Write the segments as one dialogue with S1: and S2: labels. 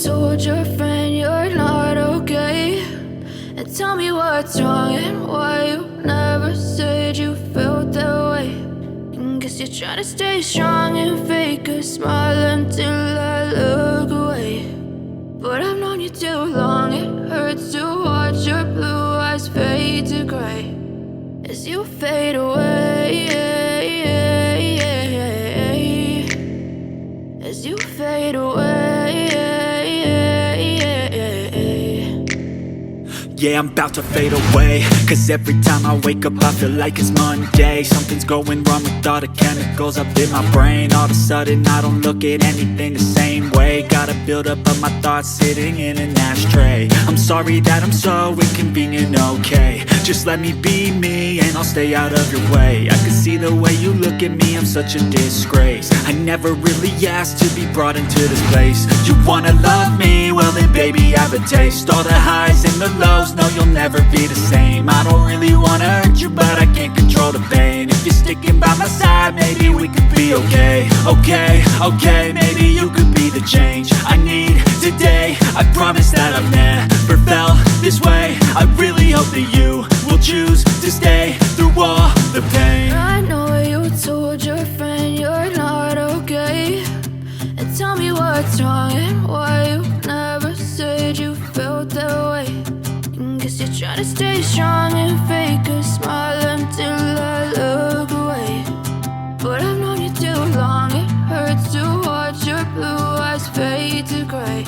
S1: told your friend you're not okay, and tell me what's wrong and why you never said you felt that way. And guess you're trying to stay strong and fake a smile until I look away. But I've known you too long, it hurts to watch your blue eyes fade to gray as you fade away, as you fade away.
S2: Yeah, I'm about to fade away, cause every time I wake up I feel like it's Monday. Something's going wrong with all the chemicals up in my brain. All of a sudden I don't look at anything the same way. Gotta build up of my thoughts sitting in an ashtray. I'm sorry that I'm so inconvenient, okay. Just let me be me and I'll stay out of your way. I can see the way you look at me, I'm such a disgrace. I never really asked to be brought into this place. You wanna love me? Well then baby I have a taste. All the highs and the lows, no you'll never be the same. I don't really wanna hurt you but I can't control the pain. If you're sticking by my side maybe we could be okay. Okay, maybe you could be the change I need today. I promise that I've never felt this way. I really hope that you will choose to stay through all the pain.
S1: I know you told your friend you're not okay, and tell me what's wrong and why you never said you felt that way. And guess you're trying to stay strong and fake a smile until I look away. But I've known you too long, it hurts to watch your blue eyes fade to gray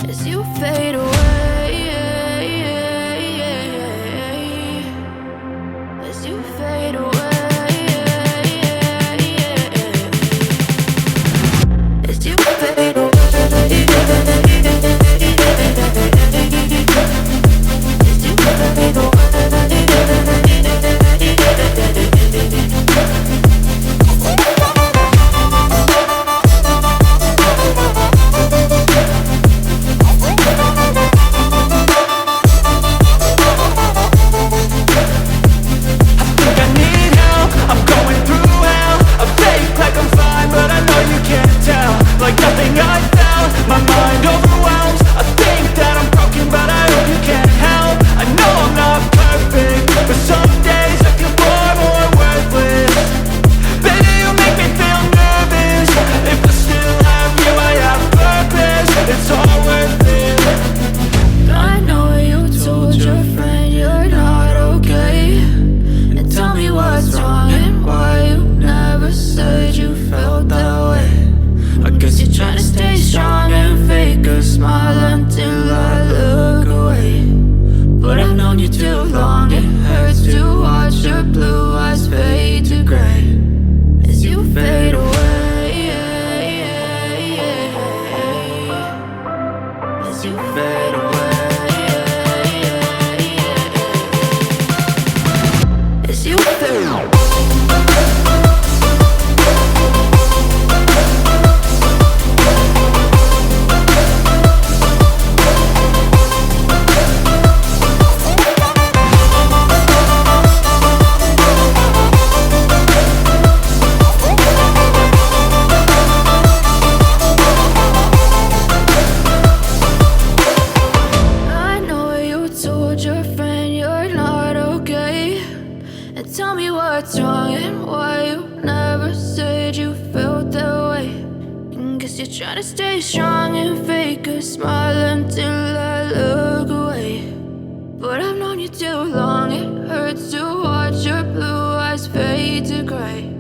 S1: as you fade away, as you fade away, as you fade away.
S2: Like nothing I felt, my mind overwhelms. I think that I'm broken but I hope you can't help. I know I'm not perfect, but some days I feel far more worthless. Baby, you make me feel nervous. If I still have you, I have purpose. It's all worth it.
S1: I know you told your friend you're not okay, and tell me what's wrong and why you never said you felt that way. I guess you're trying to stay strong and fake a smile until I look away. But I've known you too long, it hurts to watch your blue eyes fade to gray as you fade away, as you fade away, as you fade away. Tell me what's wrong and why you never said you felt that way. And guess you're trying to stay strong and fake a smile until I look away. But I've known you too long, it hurts to watch your blue eyes fade to gray.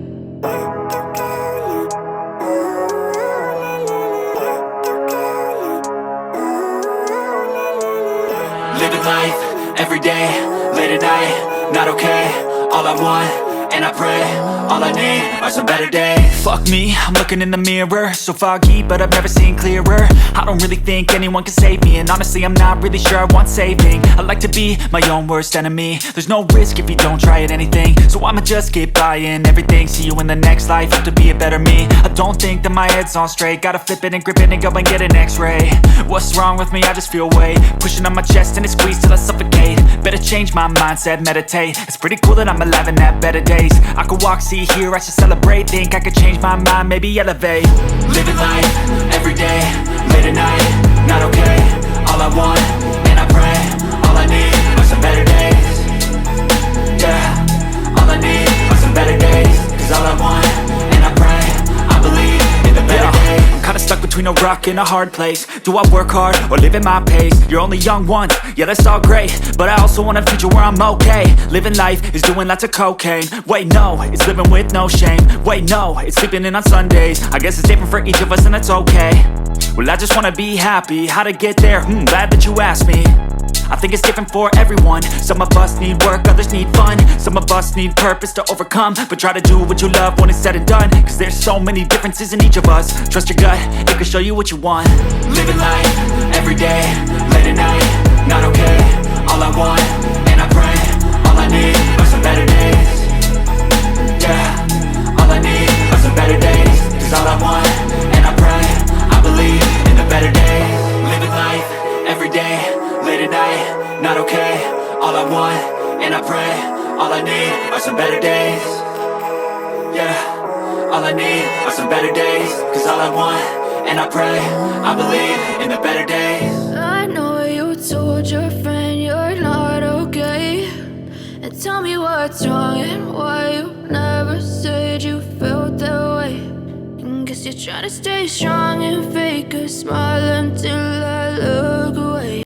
S2: Living life, every day, late at night, not okay. All I want, and I pray, all I need are some better days. Fuck me, I'm looking in the mirror, so foggy, but I've never seen clearer. I don't really think anyone can save me, and honestly I'm not really sure I want saving. I like to be my own worst enemy. There's no risk if you don't try at anything, so I'ma just keep buying everything. See you in the next life, have to be a better me. I don't think that my head's on straight, gotta flip it and grip it and go and get an x-ray. What's wrong with me? I just feel weight pushing on my chest and it squeezes till I suffocate. Better change my mindset, meditate. It's pretty cool that I'm alive and have better days. I could walk, see, hear, I should celebrate. Think I could change my mind, maybe elevate. Living life, every day, late at night, between a rock and a hard place. Do I work hard or live at my pace? You're only young once, yeah that's all great, but I also want a future where I'm okay. Living life is doing lots of cocaine. Wait no, it's living with no shame. Wait no, it's sleeping in on Sundays. I guess it's different for each of us and that's okay. Well I just wanna be happy, how to get there? Glad that you asked me. I think it's different for everyone. Some of us need work, others need fun. Some of us need purpose to overcome. But try to do what you love when it's said and done, cause there's so many differences in each of us. Trust your gut, it can show you what you want. Living life, everyday, late at night, not okay. All I want, and I pray, all I need are some better days. Yeah, all I need are some better days. Cause all I want, and I pray, I believe in the better days. Living life, everyday, late at night, not okay. All I want, and I pray, all I need are some better days. Yeah, all I need are some better days. Cause all I want, and I pray, I believe in the better days.
S1: I know you told your friend you're not okay, and tell me what's wrong and why you never said you felt that way. And guess you're trying to stay strong and fake a smile until I look away.